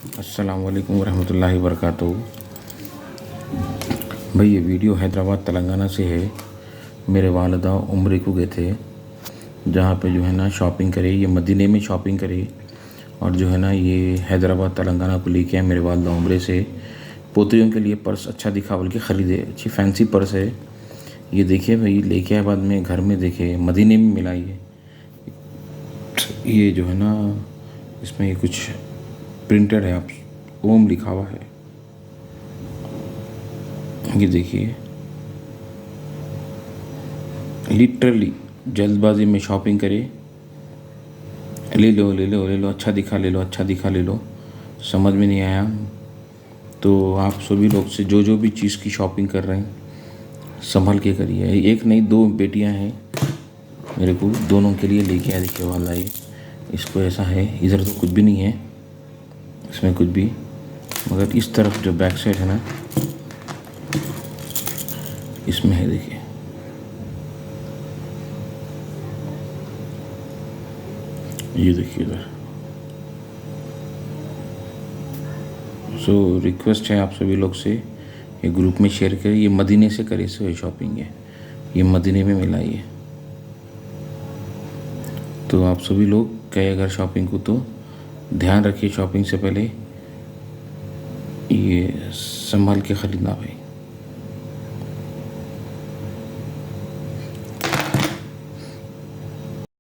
अस्सलाम वालेकुम वरहमतुल्लाहि वबरकातुहू। भाई ये वीडियो हैदराबाद तेलंगाना से है। मेरे वालिदा उम्रे को गए थे, जहाँ पे जो है ना शॉपिंग करे, ये मदीने में शॉपिंग करे और जो है ना ये हैदराबाद तेलंगाना को लेके आए मेरे वालिदा उम्रे से। पोतियों के लिए पर्स अच्छा दिखा बोल के ख़रीदे, अच्छी फैंसी पर्स है। ये देखिए भाई, लेके आए बाद में घर में देखे मदीने में मिला ये जो है ना इसमें ये कुछ प्रिंटेड है, आप ओम लिखा हुआ है। ये देखिए, लिटरली जल्दबाजी में शॉपिंग करे, ले लो ले लो ले लो, अच्छा दिखा ले लो, अच्छा दिखा ले लो। समझ में नहीं आया तो आप सभी लोग से जो भी चीज़ की शॉपिंग कर रहे हैं संभल के करिए। एक नहीं, दो बेटियां हैं मेरे को, दोनों के लिए लेके आया। देखिए वाला ये, इसको ऐसा है, इधर तो कुछ भी नहीं है इसमें कुछ भी, मगर इस तरफ जो बैक साइड है ना इसमें है। देखिए ये देखिए इधर। सो रिक्वेस्ट है आप सभी लोग से, ये ग्रुप में शेयर करें। ये मदीने से करे से शॉपिंग है, ये मदीने में मिला ये। तो आप सभी लोग गए अगर शॉपिंग को तो ध्यान रखिए, शॉपिंग से पहले ये संभाल के ख़रीदना भाई।